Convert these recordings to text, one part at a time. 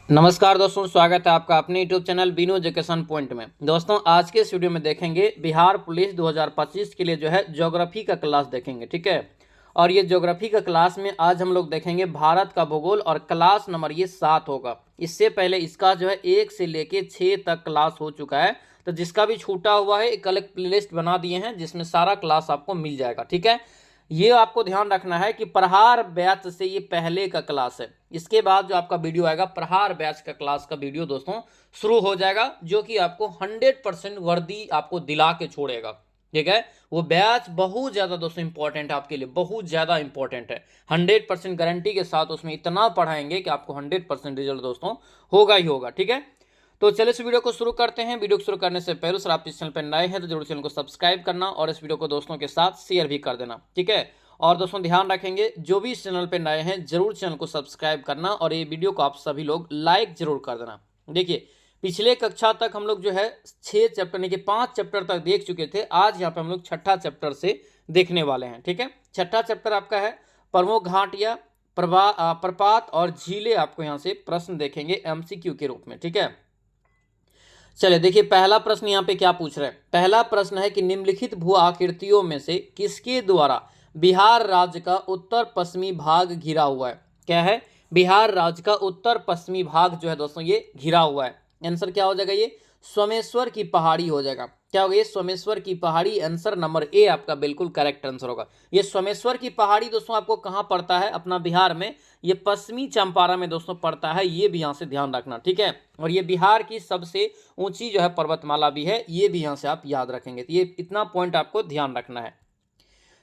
नमस्कार दोस्तों, स्वागत है आपका अपने YouTube channel Binu education point में। दोस्तों, आज के इस वीडियो में देखेंगे बिहार पुलिस 2025 के लिए जो है ज्योग्राफी का क्लास देखेंगे। ठीक है, और ये ज्योग्राफी का क्लास में आज हम लोग देखेंगे भारत का भूगोल और क्लास नंबर ये 7 होगा। इससे पहले इसका जो है 1 से लेके 6 तक क्लास हो चुका है, तो जिसका भी छूटा हुआ है एक अलग प्लेलिस्ट बना दिए हैं जिसमें सारा क्लास आपको मिल जाएगा। ठीक है, ये आपको ध्यान रखना है कि प्रहार बैच से ये पहले का क्लास है। इसके बाद जो आपका वीडियो आएगा प्रहार बैच का क्लास का वीडियो दोस्तों शुरू हो जाएगा, जो कि आपको 100% वर्दी आपको दिला के छोड़ेगा। ठीक है, वो बैच बहुत ज्यादा दोस्तों इंपॉर्टेंट है आपके लिए, बहुत ज्यादा इंपॉर्टेंट है। 100% गारंटी के साथ उसमें इतना पढ़ाएंगे कि आपको 100% रिजल्ट दोस्तों होगा ही होगा। ठीक है, तो चलिए इस वीडियो को शुरू करते हैं। वीडियो को शुरू करने से पहले सर आप इस चैनल पर नए हैं तो जरूर चैनल को सब्सक्राइब करना और इस वीडियो को दोस्तों के साथ शेयर भी कर देना। ठीक है, और दोस्तों ध्यान रखेंगे जो भी इस चैनल पर नए हैं जरूर चैनल को सब्सक्राइब करना और ये वीडियो को आप सभी लोग लाइक जरूर कर देना। देखिए, पिछले कक्षा तक हम लोग जो है 6 चैप्टर यानी कि 5 चैप्टर तक देख चुके थे। आज यहाँ पे हम लोग छठा चैप्टर से देखने वाले हैं। ठीक है, छठा चैप्टर आपका है प्रमुख घाट या प्रपात और झीलें। आपको यहाँ से प्रश्न देखेंगे एमसीक्यू के रूप में। ठीक है, चलिए देखिए पहला प्रश्न यहाँ पे क्या पूछ रहे हैं। पहला प्रश्न है कि निम्नलिखित भू आकृतियों में से किसके द्वारा बिहार राज्य का उत्तर पश्चिमी भाग घिरा हुआ है। क्या है? बिहार राज्य का उत्तर पश्चिमी भाग जो है दोस्तों ये घिरा हुआ है। आंसर क्या हो जाएगा? ये सोमेश्वर की पहाड़ी हो जाएगा। क्या होगा? ये सोमेश्वर की पहाड़ी। आंसर नंबर ए आपका बिल्कुल करेक्ट आंसर होगा। ये सोमेश्वर की पहाड़ी दोस्तों आपको कहाँ पड़ता है? अपना बिहार में। ये पश्चिमी चंपारण में दोस्तों पड़ता है, ये भी यहाँ से ध्यान रखना। ठीक है, और ये बिहार की सबसे ऊंची जो है पर्वतमाला भी है, ये भी यहाँ से आप याद रखेंगे। तो ये इतना पॉइंट आपको ध्यान रखना है।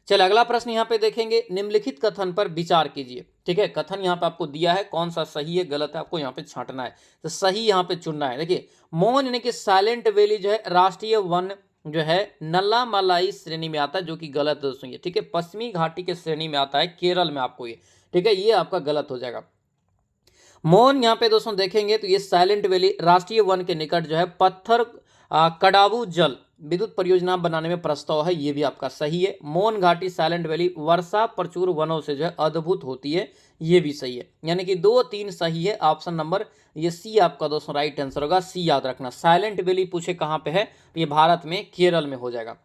चलिए अगला प्रश्न यहाँ पे देखेंगे, निम्नलिखित कथन पर विचार कीजिए। ठीक है, कथन यहाँ पे आपको दिया है, कौन सा सही है गलत है आपको यहाँ पे छांटना है, तो सही यहाँ पे चुनना है। देखिए, मौन यानी कि साइलेंट वैली जो है राष्ट्रीय वन जो है नल्ला मलाई श्रेणी में आता है, जो कि गलत है दोस्तों ये। ठीक है, पश्चिमी घाटी के श्रेणी में आता है, केरल में आपको ये। ठीक है, ये आपका गलत हो जाएगा। मौन यहाँ पे दोस्तों देखेंगे तो ये साइलेंट वैली राष्ट्रीय वन के निकट जो है पत्थर कडावू जल विद्युत परियोजना बनाने में प्रस्ताव है, ये भी आपका सही है। मौन घाटी साइलेंट वैली वर्षा प्रचुर वनों से जो है अद्भुत होती है, ये भी सही है। यानी कि 2 3 सही है। ऑप्शन नंबर ये सी आपका दोस्तों राइट आंसर होगा। सी याद रखना। साइलेंट वैली पूछे कहाँ पे है, तो ये भारत में केरल में हो जाएगा।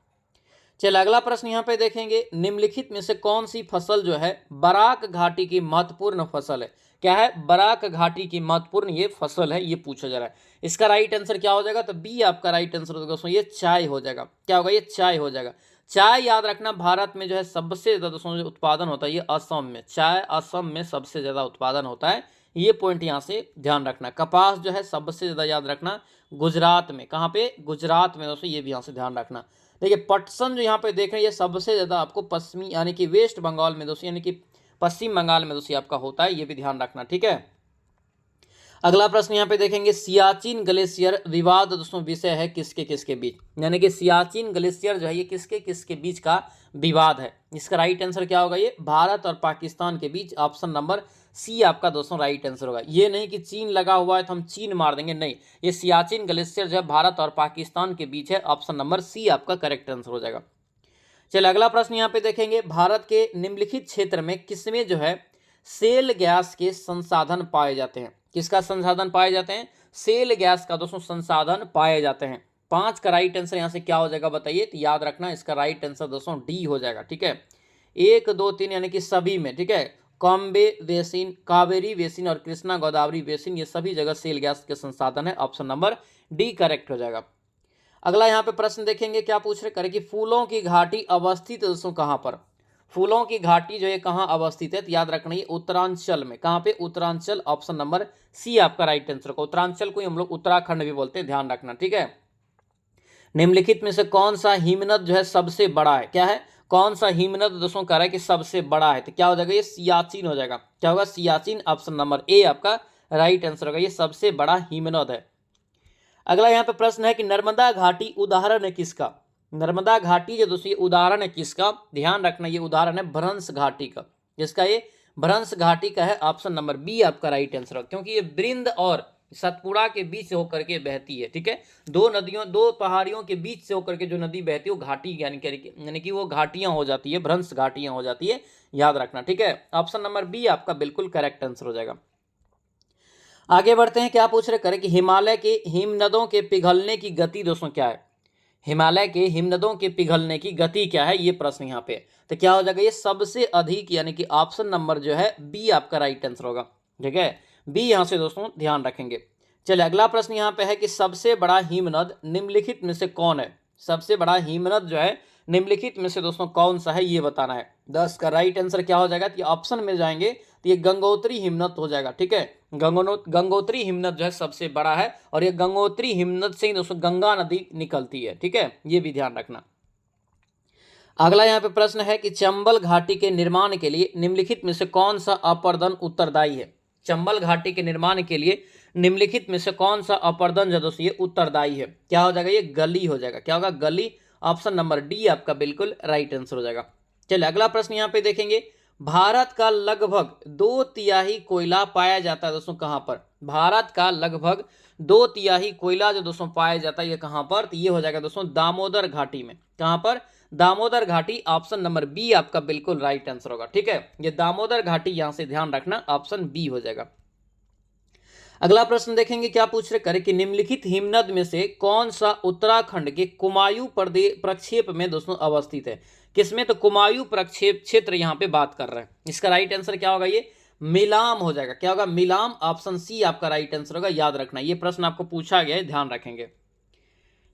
चलिए अगला प्रश्न यहाँ पे देखेंगे, निम्नलिखित में से कौन सी फसल जो है बराक घाटी की महत्वपूर्ण फसल है। क्या है? बराक घाटी की महत्वपूर्ण ये फसल है, ये पूछा जा रहा है। इसका राइट आंसर क्या हो जाएगा? तो बी आपका राइट आंसर होगा दोस्तों, ये चाय हो जाएगा। क्या होगा? ये चाय हो जाएगा। चाय याद रखना, भारत में जो है सबसे ज्यादा दोस्तों जो उत्पादन होता है ये असम में। चाय असम में सबसे ज्यादा उत्पादन होता है, ये पॉइंट यहाँ से ध्यान रखना। कपास जो है सबसे ज्यादा याद रखना गुजरात में। कहाँ पे? गुजरात में दोस्तों, ये भी यहाँ से ध्यान रखना। देखिए, पटसन जो यहाँ पे देख रहे हैं ये सबसे ज्यादा आपको पश्चिमी यानी कि वेस्ट बंगाल में दोस्तों यानी कि पश्चिम बंगाल में दोस्तों आपका होता है, ये भी ध्यान रखना। ठीक है, अगला प्रश्न यहाँ पे देखेंगे, सियाचिन ग्लेशियर विवाद दोस्तों विषय है किसके किसके बीच। यानी कि सियाचिन ग्लेशियर जो है ये किसके किसके बीच का विवाद है। इसका राइट आंसर क्या होगा? ये भारत और पाकिस्तान के बीच। ऑप्शन नंबर सी आपका दोस्तों राइट आंसर होगा। ये नहीं कि चीन लगा हुआ है तो हम चीन मार देंगे, नहीं। ये सियाचिन ग्लेशियर जो है भारत और पाकिस्तान के बीच है। ऑप्शन नंबर सी आपका करेक्ट आंसर हो जाएगा। चलिए अगला प्रश्न यहाँ पे देखेंगे, भारत के निम्नलिखित क्षेत्र में किसमें जो है सेल गैस के संसाधन पाए जाते हैं। किसका संसाधन पाए जाते हैं? सेल गैस का दोस्तों संसाधन पाए जाते हैं। 5 का राइट आंसर यहाँ से क्या हो जाएगा बताइए? तो याद रखना इसका राइट आंसर दोस्तों डी हो जाएगा। ठीक है, 1 2 3 यानी कि सभी में। ठीक है, कॉम्बे बेसिन, कावेरी बेसिन और कृष्णा गोदावरी बेसिन, ये सभी जगह सेल गैस के संसाधन है। ऑप्शन नंबर डी करेक्ट हो जाएगा। अगला यहाँ पे प्रश्न देखेंगे, क्या पूछ रहे करें कि फूलों की घाटी अवस्थित दोस्तों कहाँ पर। फूलों की घाटी जो है कहाँ अवस्थित है? तो याद रखना ये उत्तरांचल में। कहाँ पे? उत्तरांचल। ऑप्शन नंबर सी आपका राइट आंसर को। उत्तरांचल को हम लोग उत्तराखंड भी बोलते हैं, ध्यान रखना। ठीक है, निम्नलिखित में से कौन सा हिमनद जो है सबसे बड़ा है। क्या है? कौन सा हिमनद दोस्तों कह रहा है कि सबसे बड़ा है, तो क्या हो जाएगा? ये सियाचिन हो जाएगा। क्या होगा? सियाचिन। ऑप्शन नंबर ए आपका राइट आंसर होगा, ये सबसे बड़ा हिमनद है। अगला यहाँ पे प्रश्न है कि नर्मदा घाटी उदाहरण है किसका। नर्मदा घाटी जो दोस्तों ये उदाहरण है किसका? ध्यान रखना ये उदाहरण है भ्रंश घाटी का। जिसका ये भ्रंश घाटी का है। ऑप्शन नंबर बी आपका राइट आंसर है, क्योंकि ये बृंद और सतपुड़ा के बीच से होकर के बहती है। ठीक है, 2 नदियों 2 पहाड़ियों के बीच से होकर के जो नदी बहती है वो घाटी यानी कि वो घाटियां हो जाती है, भ्रंश घाटियां हो जाती है, याद रखना। ठीक है, ऑप्शन नंबर बी आपका बिल्कुल करेक्ट आंसर हो जाएगा। आगे बढ़ते हैं, क्या पूछ रहे करें कि हिमालय के हिमनदों के पिघलने की गति दोस्तों क्या है। हिमालय के हिमनदों के पिघलने की गति क्या है, ये प्रश्न यहाँ पे। तो क्या हो जाएगा, ये सबसे अधिक, यानी कि ऑप्शन नंबर जो है बी आपका राइट आंसर होगा। ठीक है, बी यहाँ से दोस्तों ध्यान रखेंगे। चलिए अगला प्रश्न यहाँ पे है कि सबसे बड़ा हिमनद निम्नलिखित में से कौन है। सबसे बड़ा हिमनद जो है निम्नलिखित में से दोस्तों कौन सा है, ये बताना है। 10 का राइट आंसर क्या हो जाएगा, तो ऑप्शन में जाएंगे तो ये गंगोत्री हिमनद हो जाएगा। ठीक है, गंगोत्री हिमनद जो है सबसे बड़ा है, और ये गंगोत्री हिमनद से ही दोस्तों गंगा नदी निकलती है। ठीक है, ये भी ध्यान रखना। अगला यहाँ पे प्रश्न है कि चंबल घाटी के निर्माण के लिए निम्नलिखित में से कौन सा अपर्दन उत्तरदायी है। चंबल घाटी के निर्माण के लिए निम्नलिखित में से कौन सा अपर्दन जो दोस्तों ये उत्तरदायी है, क्या हो जाएगा, ये गली हो जाएगा। क्या होगा, गली। ऑप्शन नंबर डी आपका बिल्कुल राइट आंसर हो जाएगा। चलिए अगला प्रश्न यहाँ पे देखेंगे, भारत का लगभग 2/3 कोयला पाया जाता है दोस्तों कहाँ पर। भारत का लगभग 2/3 कोयला जो दोस्तों पाया जाता है ये कहाँ पर, तो ये हो जाएगा दोस्तों दामोदर घाटी में। कहाँ पर, दामोदर घाटी। ऑप्शन नंबर बी आपका बिल्कुल राइट आंसर होगा। ठीक है, ये दामोदर घाटी यहां से ध्यान रखना, ऑप्शन बी हो जाएगा। अगला प्रश्न देखेंगे, क्या पूछ रहे करें कि निम्नलिखित हिमनद में से कौन सा उत्तराखंड के कुमायूं प्रक्षेप में दोस्तों अवस्थित है। किसमें, तो कुमायूं प्रक्षेप क्षेत्र यहां पे बात कर रहे हैं। इसका राइट आंसर क्या होगा, ये मिलाम हो जाएगा। क्या होगा, मिलाम। ऑप्शन सी आपका राइट आंसर होगा, याद रखना, ये प्रश्न आपको पूछा गया है, ध्यान रखेंगे।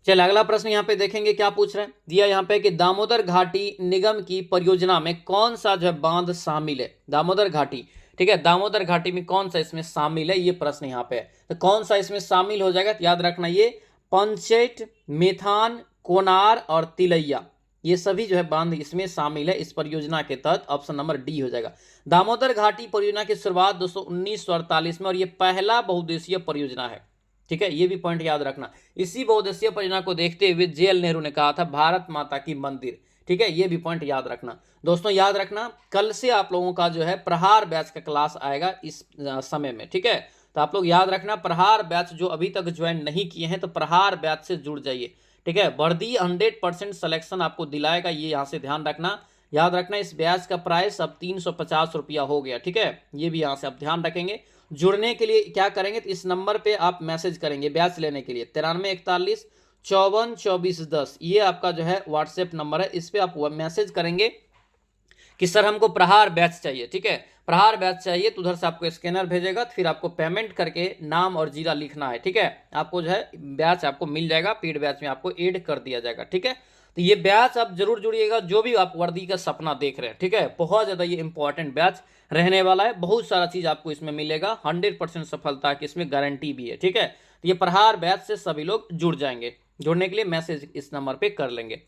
चलिए अगला प्रश्न यहाँ पे देखेंगे, क्या पूछ रहे हैं, दिया यहाँ पे कि दामोदर घाटी निगम की परियोजना में कौन सा जो है बांध शामिल है। दामोदर घाटी, ठीक है, दामोदर घाटी में कौन सा इसमें शामिल है, ये प्रश्न यहाँ पे है। तो कौन सा इसमें शामिल हो जाएगा, तो याद रखना, ये पंचेट, मेथान, कोनार और तिलैया, ये सभी जो है बांध इसमें शामिल है इस परियोजना के तहत। ऑप्शन नंबर डी हो जाएगा। दामोदर घाटी परियोजना की शुरुआत दोस्तों 1948 में, और ये पहला बहुउद्देशीय परियोजना है। ठीक है, ये भी पॉइंट याद रखना। इसी बहुउद्देशीय परियोजना को देखते हुए जेएल नेहरू ने कहा था भारत माता की मंदिर। ठीक है, ये भी पॉइंट याद रखना। दोस्तों याद रखना, कल से आप लोगों का जो है प्रहार बैच का क्लास आएगा इस समय में। ठीक है, तो आप लोग याद रखना, प्रहार बैच जो अभी तक ज्वाइन नहीं किए हैं तो प्रहार बैच से जुड़ जाइए। ठीक है, वर्दी 100% सिलेक्शन आपको दिलाएगा, ये यहाँ से ध्यान रखना। याद रखना, इस बैच का प्राइस अब 350 रुपया हो गया। ठीक है, ये भी यहाँ से आप ध्यान रखेंगे। जुड़ने के लिए क्या करेंगे, तो इस नंबर पे आप मैसेज करेंगे बैच लेने के लिए, 9341542410, ये आपका जो है व्हाट्सएप नंबर है। इस पे आप मैसेज करेंगे कि सर हमको प्रहार बैच चाहिए। ठीक है, प्रहार बैच चाहिए, तो उधर से आपको स्कैनर भेजेगा, तो फिर आपको पेमेंट करके नाम और जिला लिखना है। ठीक है, आपको जो है बैच आपको मिल जाएगा, पेड बैच में आपको ऐड कर दिया जाएगा। ठीक है, तो ये बैच आप जरूर जुड़िएगा, जो भी आप वर्दी का सपना देख रहे हैं। ठीक है, बहुत ज़्यादा ये इंपॉर्टेंट बैच रहने वाला है, बहुत सारा चीज़ आपको इसमें मिलेगा, 100% सफलता की इसमें गारंटी भी है। ठीक है, तो ये प्रहार बैच से सभी लोग जुड़ जाएंगे। जुड़ने के लिए मैसेज इस नंबर पर कर लेंगे।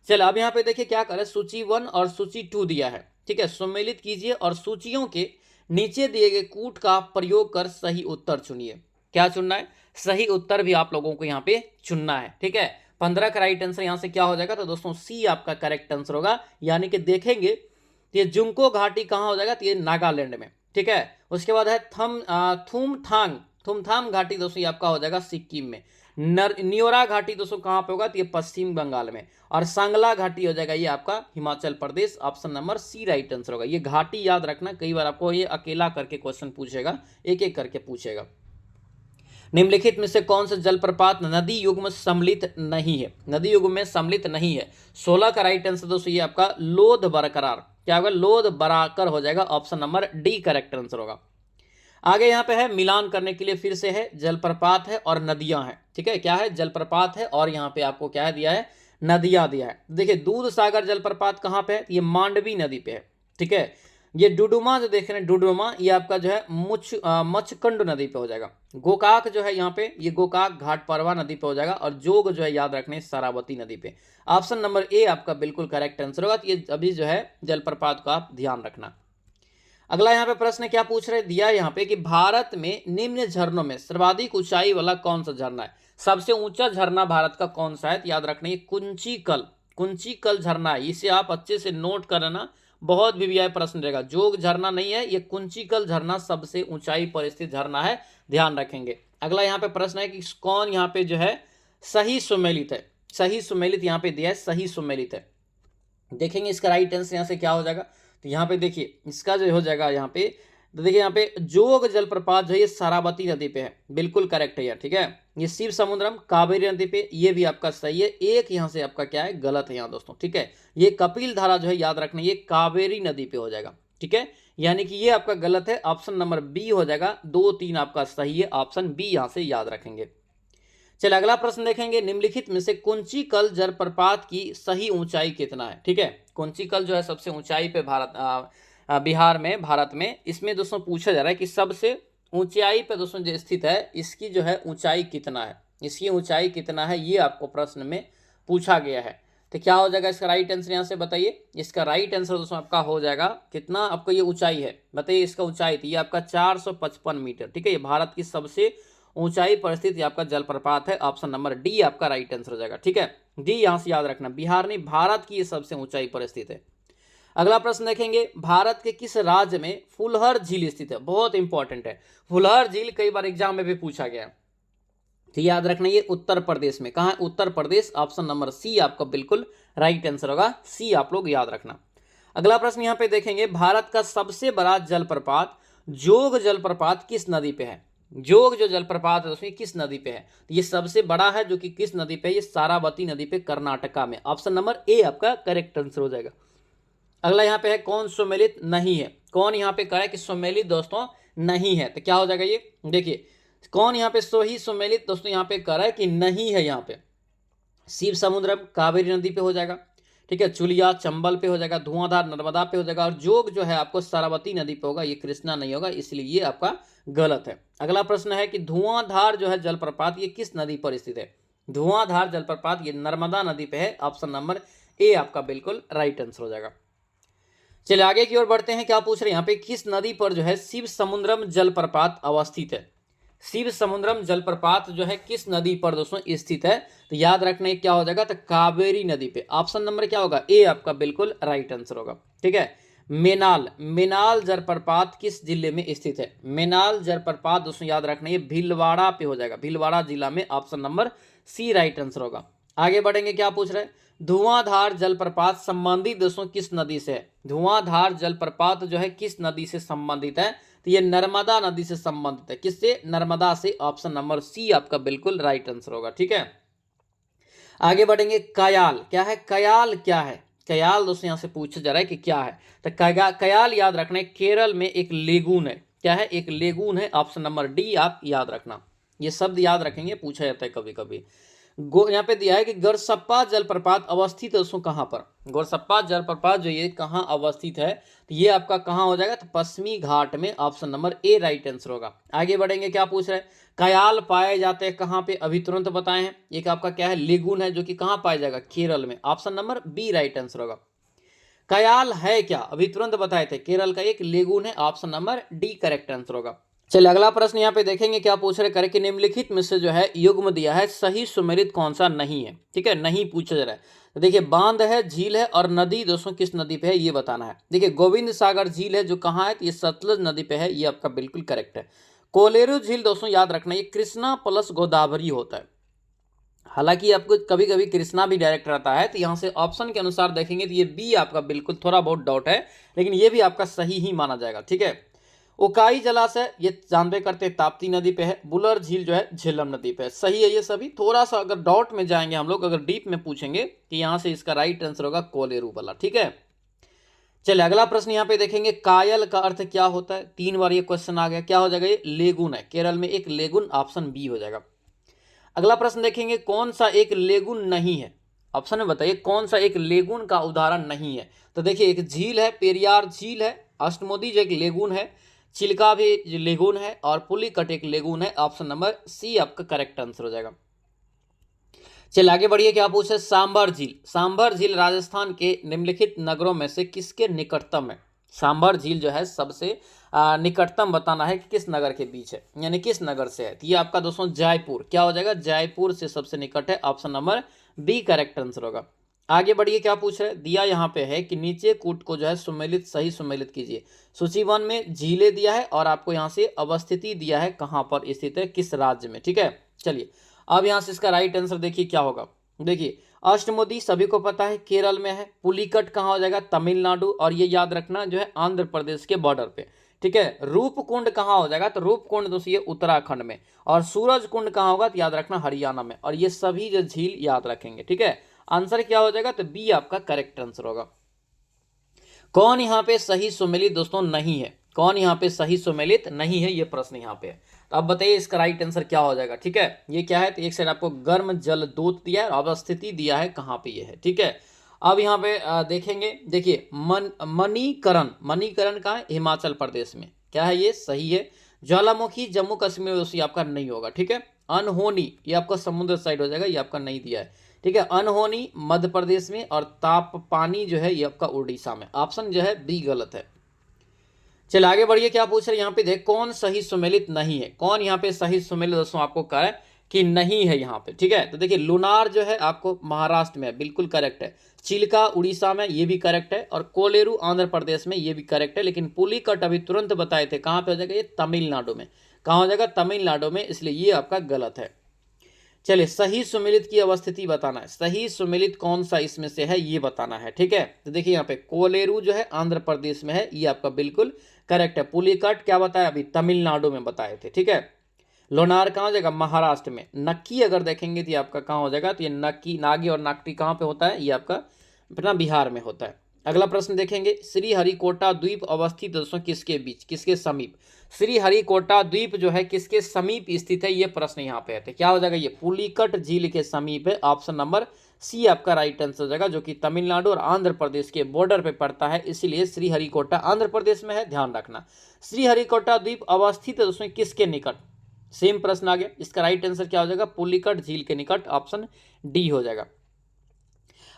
चलो अब यहाँ पे देखिए क्या करें, सूची 1 और सूची 2 दिया है। ठीक है, सम्मिलित कीजिए और सूचियों के नीचे दिए गए कूट का प्रयोग कर सही उत्तर चुनिए। क्या चुनना है, सही उत्तर भी आप लोगों को यहाँ पे चुनना है। ठीक है, 15 का राइट आंसर यहाँ से क्या हो जाएगा, तो दोस्तों सी आपका करेक्ट आंसर होगा। यानी कि देखेंगे तो ये जुंको घाटी कहाँ हो जाएगा, तो ये नागालैंड में। ठीक है, उसके बाद है थुमथांग घाटी दोस्तों ये आपका हो जाएगा सिक्किम में। न्योरा घाटी दोस्तों कहाँ पे होगा, तो ये पश्चिम बंगाल में। और सांगला घाटी हो जाएगा ये आपका Himachal Pradesh. Option number C right answer होगा। ये घाटी याद रखना, कई बार आपको ये अकेला करके क्वेश्चन पूछेगा, एक एक करके पूछेगा। निम्नलिखित में से कौन सा जलप्रपात नदी युग में सम्मिलित नहीं है, नदी युग में सम्मिलित नहीं है। 16 का राइट आंसर दोस्तों ये आपका लोध बरकरार, क्या होगा, लोध बराकर हो जाएगा। Option number D correct answer होगा। आगे यहाँ पे है मिलान करने के लिए, फिर से है जलप्रपात है और नदियां हैं। ठीक है, क्या है, जलप्रपात है और यहाँ पे आपको क्या है दिया है, नदियां दिया है। देखिए दूध सागर जलप्रपात कहाँ पे है, ये मांडवी नदी पे है। ठीक है, ये डुडुमा जो देख रहे हैं, डुडुमा ये आपका जो है मच्छकुंड नदी पे हो जाएगा। गोकाक जो है यहाँ पे, ये गोकाक घाटपरवा नदी पे हो जाएगा। और जोग जो है याद रखने शरावती नदी पे। ऑप्शन नंबर ए आपका बिल्कुल करेक्ट आंसर होगा। तो ये अभी जो है जलप्रपात का आप ध्यान रखना। अगला यहाँ पे प्रश्न क्या पूछ रहे दिया यहाँ पे कि भारत में निम्न झरनों में सर्वाधिक ऊंचाई वाला कौन सा झरना है। सबसे ऊंचा झरना भारत का कौन सा है, तो याद रखना ये कुंचिकल झरना है। इसे आप अच्छे से नोट कर लेना, बहुत भी प्रश्न रहेगा। जोग झरना नहीं है, ये कुंचिकल झरना सबसे ऊंचाई पर स्थित झरना है, ध्यान रखेंगे। अगला यहाँ पे प्रश्न है कि कौन यहाँ पे जो है सही सुमेलित है। सही सुमेलित यहाँ पे दिया है, सही सुमेलित है। देखेंगे इसका राइट आंसर यहाँ से क्या हो जाएगा, तो यहाँ पे देखिए इसका जो हो जाएगा यहाँ पे तो देखिए यहाँ पे जोग जलप्रपात जो है ये शरावती नदी पे है, बिल्कुल करेक्ट है यार, ठीक है। ये शिव समुद्रम कावेरी नदी पे, ये भी आपका सही है। एक यहाँ से आपका क्या है, गलत है यहाँ दोस्तों, ठीक है। ये कपिल धारा जो है याद रखना, ये कावेरी नदी पे हो जाएगा, ठीक है। यानी कि ये आपका गलत है, ऑप्शन नंबर बी हो जाएगा। 2 3 आपका सही है, ऑप्शन बी यहाँ से याद रखेंगे। चलिए अगला प्रश्न देखेंगे, निम्नलिखित में से कुंचिकल जलप्रपात की सही ऊंचाई कितना है, ठीक है। कुंचिकल जो है सबसे ऊंचाई पे बिहार में, भारत में, इसमें दोस्तों पूछा जा रहा है कि सबसे ऊंचाई पे दोस्तों जो स्थित है, इसकी जो है ऊंचाई कितना है, इसकी ऊंचाई कितना है, ये आपको प्रश्न में पूछा गया है। तो क्या हो जाएगा इसका राइट आंसर, यहाँ से बताइए। इसका राइट आंसर दोस्तों आपका हो जाएगा, कितना आपको ये ऊंचाई है, बताइए इसका ऊंचाई थी, ये आपका 455 मीटर, ठीक है। ये भारत की सबसे ऊंचाई पर स्थित आपका जलप्रपात है, ऑप्शन नंबर डी आपका राइट आंसर हो जाएगा, ठीक है। डी यहां से याद रखना, बिहार नहीं, भारत की सबसे ऊंचाई पर स्थित है। अगला प्रश्न देखेंगे, भारत के किस राज्य में फुलहर झील स्थित है, बहुत इंपॉर्टेंट है। फुलहर झील कई बार एग्जाम में भी पूछा गया, तो याद रखना ये उत्तर प्रदेश में, कहां है, उत्तर प्रदेश, ऑप्शन नंबर सी आपका बिल्कुल राइट आंसर होगा, सी आप लोग याद रखना। अगला प्रश्न यहां पे देखेंगे, भारत का सबसे बड़ा जलप्रपात जोग जलप्रपात किस नदी पे है। जोग जो जलप्रपात है दोस्तों किस नदी पे है, तो ये सबसे बड़ा है जो कि किस नदी पे है, ये सारावती नदी पे, कर्नाटका में, ऑप्शन नंबर ए आपका करेक्ट आंसर हो जाएगा। अगला यहाँ पे है, कौन सुमेलित नहीं है, कौन यहाँ पे कह रहा है कि सुमेलित दोस्तों नहीं है, तो क्या हो जाएगा ये, देखिए कौन यहाँ पे सही सुमेलित दोस्तों यहाँ पे कह रहा है कि नहीं है, यहाँ पे शिव समुद्रम कावेरी नदी पे हो जाएगा, ठीक है। चुलिया चंबल पे हो जाएगा, धुआंधार नर्मदा पे हो जाएगा, और जोग जो है आपको सारावती नदी पे होगा, ये कृष्णा नहीं होगा, इसलिए ये आपका गलत है। अगला प्रश्न है कि धुआंधार जो है जलप्रपात ये किस नदी पर स्थित है। धुआंधार जलप्रपात ये नर्मदा नदी पे है, ऑप्शन नंबर ए आपका बिल्कुल राइट आंसर हो जाएगा। चलिए आगे की ओर बढ़ते हैं, क्या पूछ रहे हैं यहाँ पे, किस नदी पर जो है शिव समुद्रम जलप्रपात अवस्थित है। शिव समुद्रम जलप्रपात जो है किस नदी पर दोस्तों स्थित है, तो याद रखना क्या हो जाएगा, तो कावेरी नदी पे, ऑप्शन नंबर क्या होगा, ए आपका बिल्कुल राइट आंसर होगा, ठीक है। मेनाल जलप्रपात किस जिले में स्थित है। मेनाल जलप्रपात दोस्तों याद रखना ये भीलवाड़ा पे हो जाएगा, भीलवाड़ा जिला में, option number C right answer होगा। आगे बढ़ेंगे, क्या पूछ रहे हैं, धुआंधार जलप्रपात संबंधित दोस्तों किस नदी से है। धुआंधार जलप्रपात जो है किस नदी से संबंधित है, तो ये नर्मदा नदी से संबंधित है, किससे, नर्मदा से, ऑप्शन नंबर सी आपका बिल्कुल राइट आंसर होगा, ठीक है। आगे बढ़ेंगे, कयाल क्या है, कयाल क्या है, कयाल दोस्तों यहां से पूछा जा रहा है कि क्या है, तो कयाल याद रखना है केरल में एक लेगून है, क्या है, एक लेगून है, ऑप्शन नंबर डी आप याद रखना, ये शब्द याद रखेंगे, पूछा जाता है कभी कभी। यहाँ पे दिया है कि गोरसप्पा जलप्रपात अवस्थित है दोस्तों कहाँ पर। गोरसप्पा जलप्रपात जो ये कहाँ अवस्थित है, तो ये आपका कहाँ हो जाएगा, तो पश्चिमी घाट में, option number A right answer होगा। आगे बढ़ेंगे, क्या पूछ रहे हैं, कयाल पाए जाते हैं कहाँ पे, अभी तुरंत बताए हैं। एक आपका क्या है, लेगून है जो कि कहाँ पाया जाएगा, केरल में, option number B right answer होगा। कयाल है क्या, अभी तुरंत बताए थे, केरल का एक लेगून है, option number D correct answer होगा। चलिए अगला प्रश्न यहाँ पे देखेंगे, क्या पूछ रहे करें कि निम्नलिखित में से जो है युग्म दिया है सही सुमेलित कौन सा नहीं है, ठीक है, नहीं पूछा जा रहा है। तो देखिए बांध है, झील है, और नदी दोस्तों किस नदी पे है ये बताना है। देखिए गोविंद सागर झील है जो कहाँ है, तो ये सतलज नदी पे है, ये आपका बिल्कुल करेक्ट है। कोलेरू झील दोस्तों याद रखना ये कृष्णा प्लस गोदावरी होता है, हालांकि आपको कभी कभी कृष्णा भी डायरेक्ट रहता है, तो यहाँ से ऑप्शन के अनुसार देखेंगे तो ये बी आपका बिल्कुल थोड़ा बहुत डाउट है, लेकिन ये भी आपका सही ही माना जाएगा, ठीक है। उकाई जलाशय ये जानबे करते ताप्ती नदी पे है। बुलर झील जो है झेलम नदी पे है, सही है ये सभी। थोड़ा सा अगर डाउट में जाएंगे हम लोग, अगर डीप में पूछेंगे कि यहाँ से इसका राइट आंसर होगा कोलेरू वाला, ठीक है। चलिए अगला प्रश्न यहाँ पे देखेंगे, कायल का अर्थ क्या होता है। 3 बार ये क्वेश्चन आ गया, क्या हो जाएगा, ये लेगुन है, केरल में एक लेगुन, ऑप्शन बी हो जाएगा। अगला प्रश्न देखेंगे, कौन सा एक लेगुन नहीं है, ऑप्शन में बताइए कौन सा एक लेगुन का उदाहरण नहीं है। तो देखिए एक झील है, पेरियार झील है, अष्टमोदी जो एक लेगुन है, चिल्का भी लेगुन है, और पुलिकट एक लेगुन है, ऑप्शन नंबर सी आपका करेक्ट आंसर हो जाएगा। चलिए आगे बढ़िए, क्या पूछे, सांभर झील। सांभर झील राजस्थान के निम्नलिखित नगरों में से किसके निकटतम है। सांभर झील जो है सबसे निकटतम बताना है कि किस नगर के बीच है, यानी किस नगर से है। तो ये आपका दोस्तों जयपुर, क्या हो जाएगा, जयपुर से सबसे निकट है, option number B correct answer होगा। आगे बढ़िए, क्या पूछ रहे, दिया यहाँ पे है कि नीचे कूट को जो है सुमेलित सही सुमेलित कीजिए। सूची 1 में झीलें दिया है और आपको यहाँ से अवस्थिति दिया है, कहाँ पर स्थित है, किस राज्य में, ठीक है। चलिए अब यहाँ से इसका राइट आंसर देखिए क्या होगा। देखिए अष्टमुदी सभी को पता है केरल में है, पुलिकट कहाँ हो जाएगा, तमिलनाडु, और ये याद रखना जो है आंध्र प्रदेश के बॉर्डर पे, ठीक है। रूप कुंड कहाँ हो जाएगा, तो रूप कुंड दोस्तों ये उत्तराखंड में, और सूरज कुंड कहाँ होगा, तो याद रखना हरियाणा में। और ये सभी जो झील याद रखेंगे, ठीक है। आंसर क्या हो जाएगा, तो बी आपका करेक्ट आंसर होगा। कौन यहाँ पे सही सुमेलित दोस्तों नहीं है, कौन यहाँ पे सही सुमेलित नहीं है, ये प्रश्न यहाँ पे है। तो अब बताइए इसका राइट आंसर क्या हो जाएगा, ठीक है। ये क्या है, तो एक साइड आपको गर्म जल दूत दिया है और अवस्थिति दिया है कहाँ पे ये है, ठीक है। अब यहाँ पे देखेंगे, देखिए मणिकरण, मणिकरण कहाँ है, हिमाचल प्रदेश में, क्या है ये सही है। ज्वालामुखी जम्मू कश्मीर में दोस्तों आपका नहीं होगा, ठीक है। अनहोनी ये आपका समुद्र साइड हो जाएगा, ये आपका नहीं दिया है, ठीक है। अनहोनी मध्य प्रदेश में, और तापपानी जो है ये आपका उड़ीसा में। ऑप्शन जो है बी गलत है। चलिए आगे बढ़िए, क्या पूछ रहे हैं यहाँ पे, देख कौन सही सुमेलित नहीं है, कौन यहाँ पे सही सुमेलित दोस्तों आपको कह रहा है कि नहीं है यहाँ पे, ठीक है। तो देखिए लुनार जो है आपको महाराष्ट्र में है, बिल्कुल करेक्ट है। चिल्का उड़ीसा में, ये भी करेक्ट है। और कोलेरू आंध्र प्रदेश में, ये भी करेक्ट है। लेकिन पुलिकट अभी तुरंत बताए थे, कहाँ पे हो जाएगा, ये तमिलनाडु में, कहाँ हो जाएगा, तमिलनाडु में, इसलिए ये आपका गलत है। चलिए सही सुमेलित की अवस्थिति बताना है, सही सुमेलित कौन सा इसमें से है ये बताना है, ठीक है। तो देखिए यहाँ पे कोलेरू जो है आंध्र प्रदेश में है, ये आपका बिल्कुल करेक्ट है। पुलिकट क्या बताया अभी, तमिलनाडु में बताए थे, ठीक है। लोनार कहाँ हो जाएगा, महाराष्ट्र में। नक्की अगर देखेंगे तो ये आपका कहाँ हो जाएगा, तो ये नक्की, नागी और नागटी कहाँ पे होता है, ये आपका अपना बिहार में होता है। अगला प्रश्न देखेंगे, श्रीहरिकोटा द्वीप अवस्थित दोस्तों किसके बीच, किसके समीप। श्रीहरिकोटा द्वीप जो है किसके समीप स्थित है, ये प्रश्न यहाँ पे है, तो क्या हो जाएगा, ये पुलिकट झील के समीप है। ऑप्शन नंबर सी आपका राइट आंसर हो जाएगा, जो कि तमिलनाडु और आंध्र प्रदेश के बॉर्डर पे पड़ता है, इसीलिए श्रीहरिकोटा आंध्र प्रदेश में है, ध्यान रखना। श्रीहरिकोटा द्वीप अवस्थित है दोस्तों किसके निकट, सेम प्रश्न आ गया। इसका राइट आंसर क्या हो जाएगा, पुलिकट झील के निकट, ऑप्शन डी हो जाएगा।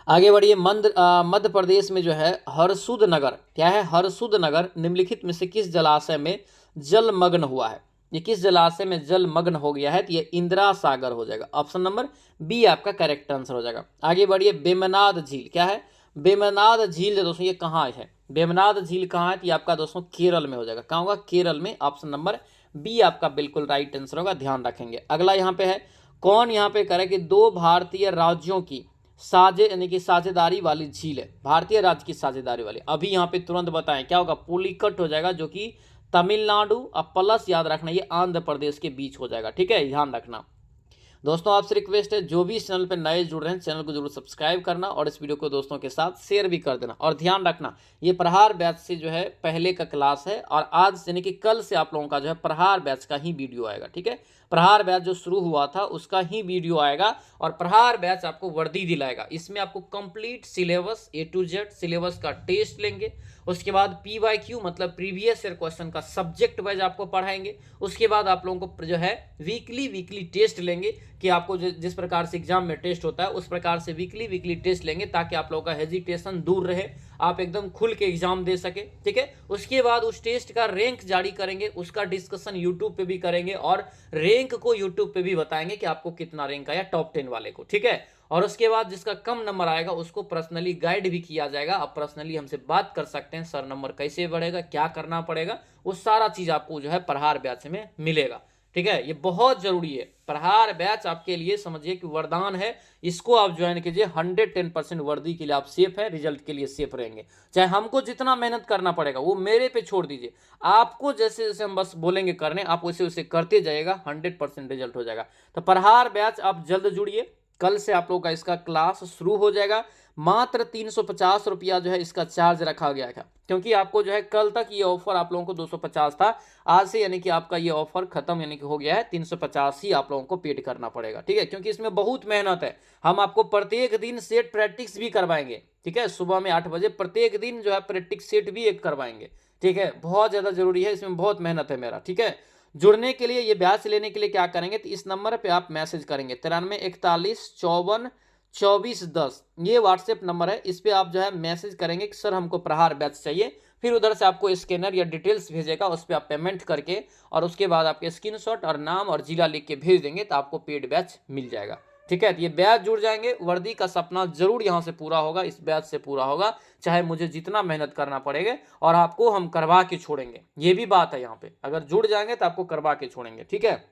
आगे बढ़िए, मध्य प्रदेश में जो है हरसुद नगर, क्या है, हरसुद नगर निम्नलिखित में से किस जलाशय में जलमग्न हुआ है, ये किस जलाशय में जलमग्न हो गया है, तो ये इंदिरा सागर हो जाएगा। ऑप्शन नंबर बी आपका करेक्ट आंसर हो जाएगा। आगे बढ़िए, बेमनाद झील, क्या है, बेमनाद झील जो दोस्तों ये कहाँ है, बेमनाद झील कहाँ है, तो ये आपका दोस्तों केरल में हो जाएगा, कहाँ होगा, केरल में। ऑप्शन नंबर बी आपका बिल्कुल राइट आंसर होगा, ध्यान रखेंगे। अगला यहाँ पे है, कौन यहाँ पे करे कि दो भारतीय राज्यों की साझे यानी कि साझेदारी वाली झील है, भारतीय राज्य की साझेदारी वाली, अभी यहाँ पे तुरंत बताएं क्या होगा, पुलिकट हो जाएगा, जो कि तमिलनाडु और प्लस याद रखना ये आंध्र प्रदेश के बीच हो जाएगा, ठीक है, ध्यान रखना। दोस्तों आपसे रिक्वेस्ट है, जो भी इस चैनल पर नए जुड़ रहे हैं चैनल को जरूर सब्सक्राइब करना और इस वीडियो को दोस्तों के साथ शेयर भी कर देना। और ध्यान रखना ये प्रहार बैच से जो है पहले का क्लास है, और आज यानी कि कल से आप लोगों का जो है प्रहार बैच का ही वीडियो आएगा, ठीक है। प्रहार बैच जो शुरू हुआ था उसका ही वीडियो आएगा, और प्रहार बैच आपको वर्दी दिलाएगा। इसमें आपको complete syllabus A to Z syllabus का टेस्ट लेंगे, उसके बाद PYQ मतलब प्रीवियस ईयर क्वेश्चन का सब्जेक्ट वाइज आपको पढ़ाएंगे। उसके बाद आप लोगों को जो है वीकली टेस्ट लेंगे, कि आपको जिस प्रकार से एग्जाम में टेस्ट होता है उस प्रकार से वीकली टेस्ट लेंगे, ताकि आप लोगों का हेजिटेशन दूर रहे, आप एकदम खुल के एग्जाम दे सके, ठीक है। उसके बाद उस टेस्ट का रैंक जारी करेंगे, उसका डिस्कशन यूट्यूब पे भी करेंगे, और रैंक को यूट्यूब पे भी बताएंगे कि आपको कितना रैंक आया टॉप 10 वाले को, ठीक है। और उसके बाद जिसका कम नंबर आएगा उसको पर्सनली गाइड भी किया जाएगा। आप पर्सनली हमसे बात कर सकते हैं, सर नंबर कैसे बढ़ेगा, क्या करना पड़ेगा, वो सारा चीज आपको जो है प्रहार बैच में मिलेगा, ठीक है। ये बहुत जरूरी है, प्रहार बैच आपके लिए समझिए कि वरदान है, इसको आप ज्वाइन कीजिए। 110% वर्दी के लिए आप सेफ है, रिजल्ट के लिए सेफ रहेंगे। चाहे हमको जितना मेहनत करना पड़ेगा वो मेरे पे छोड़ दीजिए, आपको जैसे जैसे हम बस बोलेंगे करने, आप वैसे वैसे करते जाइएगा, 100% रिजल्ट हो जाएगा। तो प्रहार बैच आप जल्द जुड़िए, कल से आप लोग का इसका क्लास शुरू हो जाएगा। मात्र 350 रुपया जो है इसका चार्ज रखा गया है, क्योंकि आपको जो है कल तक ये ऑफर आप लोगों को 250 था, आज से यानी कि आपका ये ऑफर खत्म यानी कि हो गया है, 350 ही आप लोगों को पेड करना पड़ेगा, ठीक है। क्योंकि इसमें बहुत मेहनत है, हम आपको प्रत्येक दिन सेट प्रैक्टिस भी करवाएंगे, ठीक है। सुबह में 8 बजे प्रत्येक दिन जो है प्रैक्टिस सेट भी एक करवाएंगे, ठीक है। बहुत ज़्यादा जरूरी है, इसमें बहुत मेहनत है मेरा, ठीक है। जुड़ने के लिए, ये बैच लेने के लिए क्या करेंगे, तो इस नंबर पे आप मैसेज करेंगे 93 41 54 24 10, ये व्हाट्सएप नंबर है। इस पे आप जो है मैसेज करेंगे कि सर हमको प्रहार बैच चाहिए, फिर उधर से आपको स्कैनर या डिटेल्स भेजेगा, उस पर आप पेमेंट करके और उसके बाद आपके स्क्रीनशॉट और नाम और जिला लिख के भेज देंगे, तो आपको पेड बैच मिल जाएगा, ठीक है। तो ये बैच जुड़ जाएंगे, वर्दी का सपना जरूर यहाँ से पूरा होगा, इस बैच से पूरा होगा, चाहे मुझे जितना मेहनत करना पड़ेगा, और आपको हम करवा के छोड़ेंगे, ये भी बात है यहाँ पे, अगर जुड़ जाएंगे तो आपको करवा के छोड़ेंगे, ठीक है।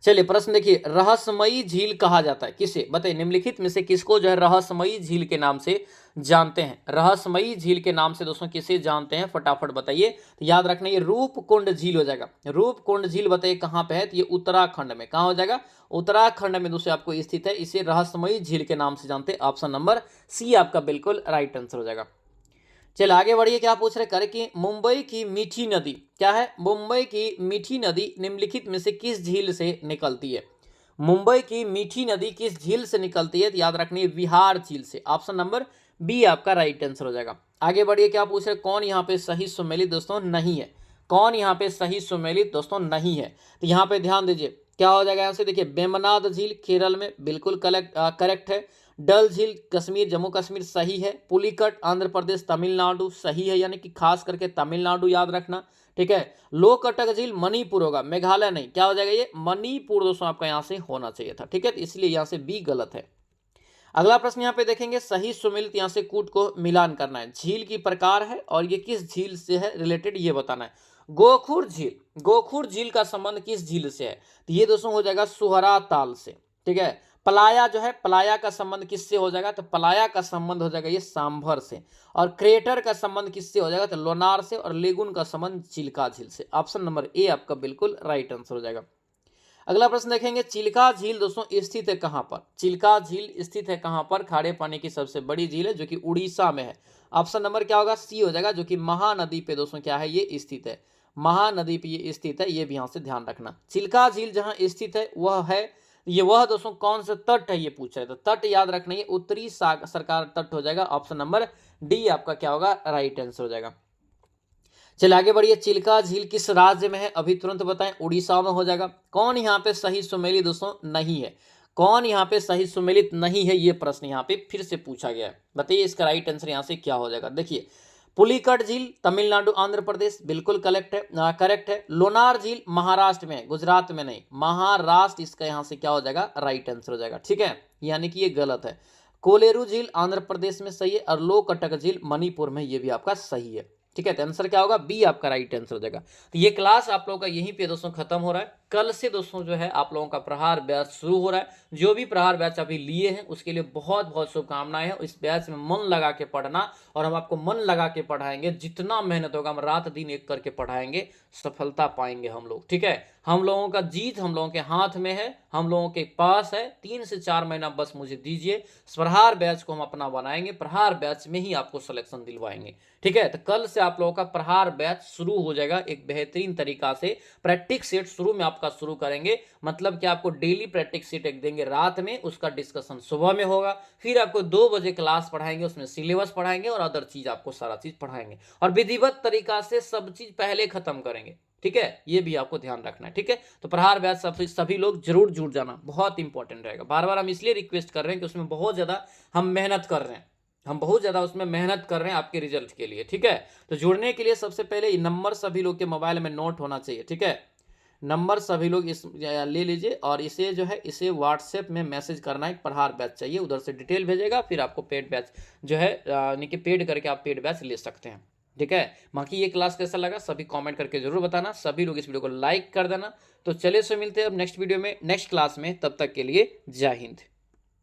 चलिए प्रश्न देखिए, रहस्यमयी झील कहा जाता है किसे, बताइए निम्नलिखित में से किसको जो है रहस्यमयी झील के नाम से जानते हैं। रहस्यमयी झील के नाम से दोस्तों किसे जानते हैं, फटाफट बताइए। तो याद रखना ये रूपकुंड झील हो जाएगा। रूपकुंड झील बताइए कहां पे है, तो ये उत्तराखंड में, कहां हो जाएगा, उत्तराखंड में दोस्तों आपको स्थित है। इसे रहस्यमयी झील के नाम से जानते हैं। ऑप्शन नंबर सी आपका बिल्कुल राइट आंसर हो जाएगा। चलिए आगे बढ़िए, क्या पूछ रहे कर कि मुंबई की मीठी नदी क्या है, मुंबई की मीठी नदी निम्नलिखित में से किस झील से निकलती है। मुंबई की मीठी नदी किस झील से निकलती है, तो याद रखनी है विहार झील से। ऑप्शन नंबर बी आपका राइट आंसर हो जाएगा। आगे बढ़िए, क्या पूछ रहे कौन यहाँ पे सही सुमेलित दोस्तों नहीं है, कौन यहाँ पे सही सुमेलित दोस्तों नहीं है। तो यहाँ पे ध्यान दीजिए क्या हो जाएगा यहाँ से, देखिए वेम्बनाड झील केरल में बिल्कुल करेक्ट है। डल झील कश्मीर जम्मू कश्मीर सही है। पुलिकट आंध्र प्रदेश तमिलनाडु सही है, यानी कि खास करके तमिलनाडु याद रखना, ठीक है। लोकटक झील मणिपुर होगा, मेघालय नहीं, क्या हो जाएगा ये मणिपुर दोस्तों आपका यहाँ से होना चाहिए था, ठीक है। तो इसलिए यहाँ से बी गलत है। अगला प्रश्न यहाँ पे देखेंगे, सही सुमेलित यहाँ से कूट को मिलान करना है। झील की प्रकार है और ये किस झील से है रिलेटेड ये बताना है। गोखुर झील, गोखुर झील का संबंध किस झील से है, तो ये दोस्तों हो जाएगा सुहरा ताल से, ठीक है। पलाया जो है, पलाया का संबंध किससे हो जाएगा, तो पलाया का संबंध हो जाएगा ये सांभर से। और क्रेटर का संबंध किससे हो जाएगा, तो लोनार से। और लेगुन का संबंध चिल्का झील से। ऑप्शन नंबर ए आपका बिल्कुल राइट आंसर हो जाएगा। अगला प्रश्न देखेंगे, चिल्का झील दोस्तों स्थित है कहां पर, चिल्का झील स्थित है कहां पर, खारे पानी की सबसे बड़ी झील है जो कि उड़ीसा में है। ऑप्शन नंबर क्या होगा, सी हो जाएगा, जो कि महानदी पे दोस्तों क्या है ये स्थित है, महानदी पे ये स्थित है। ये भी यहां से ध्यान रखना। चिल्का झील जहां स्थित है वह है, ये वह दोस्तों कौन सा तट है ये पूछ रहे, तो तट याद रखना है उत्तरी सरकार तट हो जाएगा। ऑप्शन नंबर डी आपका क्या होगा राइट आंसर हो जाएगा। चलिए आगे बढ़िए, चिल्का झील किस राज्य में है, अभी तुरंत बताएं, उड़ीसा में हो जाएगा। कौन यहाँ पे सही सुमेलित दोस्तों नहीं है, कौन यहाँ पे सही सुमेलित नहीं है, ये प्रश्न यहाँ पे फिर से पूछा गया है, बताइए इसका राइट आंसर यहाँ से क्या हो जाएगा। देखिए पुलिकट झील तमिलनाडु आंध्र प्रदेश बिल्कुल करेक्ट है। लोनार झील महाराष्ट्र में है, गुजरात में नहीं, महाराष्ट्र इसका यहाँ से क्या हो जाएगा राइट आंसर हो जाएगा, ठीक है, यानी कि ये गलत है। कोलेरू झील आंध्र प्रदेश में सही है। और लोकटक झील मणिपुर में, ये भी आपका सही है, ठीक है। तो आंसर क्या होगा, बी आपका राइट आंसर हो जाएगा। तो ये क्लास आप लोगों का यहीं पे दोस्तों खत्म हो रहा है। कल से दोस्तों जो है आप लोगों का प्रहार बैच शुरू हो रहा है। जो भी प्रहार बैच अभी लिए हैं उसके लिए बहुत बहुत शुभकामनाएं हैं। इस बैच में मन लगा के पढ़ना, और हम आपको मन लगा के पढ़ाएंगे, जितना मेहनत होगा हम रात दिन एक करके पढ़ाएंगे, सफलता पाएंगे हम लोग, ठीक है। हम लोगों का जीत हम लोगों के हाथ में है, हम लोगों के पास है। 3 से 4 महीना बस मुझे दीजिए, प्रहार बैच को हम अपना बनाएंगे, प्रहार बैच में ही आपको सिलेक्शन दिलवाएंगे, ठीक है। तो कल से आप लोगों का प्रहार बैच शुरू हो जाएगा एक बेहतरीन तरीका से। प्रैक्टिस सेट शुरू में आपका शुरू करेंगे, मतलब कि आपको डेली प्रैक्टिस सेट एक देंगे रात में, उसका डिस्कशन सुबह में होगा। फिर आपको 2 बजे क्लास पढ़ाएंगे, उसमें सिलेबस पढ़ाएंगे और अदर चीज आपको सारा चीज पढ़ाएंगे, और विधिवत तरीका से सब चीज पहले खत्म करेंगे, ठीक है। ये भी आपको ध्यान रखना है, ठीक है। तो प्रहार बैच सभी लोग जरूर जुड़ जाना, बहुत इंपॉर्टेंट रहेगा। बार बार हम इसलिए रिक्वेस्ट कर रहे हैं कि उसमें बहुत ज्यादा हम मेहनत कर रहे हैं, हम बहुत ज्यादा उसमें मेहनत कर रहे हैं आपके रिजल्ट के लिए, ठीक है। तो जुड़ने के लिए सबसे पहले ये नंबर सभी लोग के मोबाइल में नोट होना चाहिए, ठीक है। नंबर सभी लोग इस ले लीजिए, और इसे जो है इसे व्हाट्सएप में मैसेज करना है, प्रहार बैच चाहिए, उधर से डिटेल भेजेगा, फिर आपको पेड बैच जो है यानी कि पेड करके आप पेड बैच ले सकते हैं, ठीक है। बाकी ये क्लास कैसा लगा सभी कमेंट करके जरूर बताना, सभी लोग इस वीडियो को लाइक कर देना। तो चलिए से मिलते हैं अब नेक्स्ट वीडियो में, नेक्स्ट क्लास में, तब तक के लिए जय हिंद।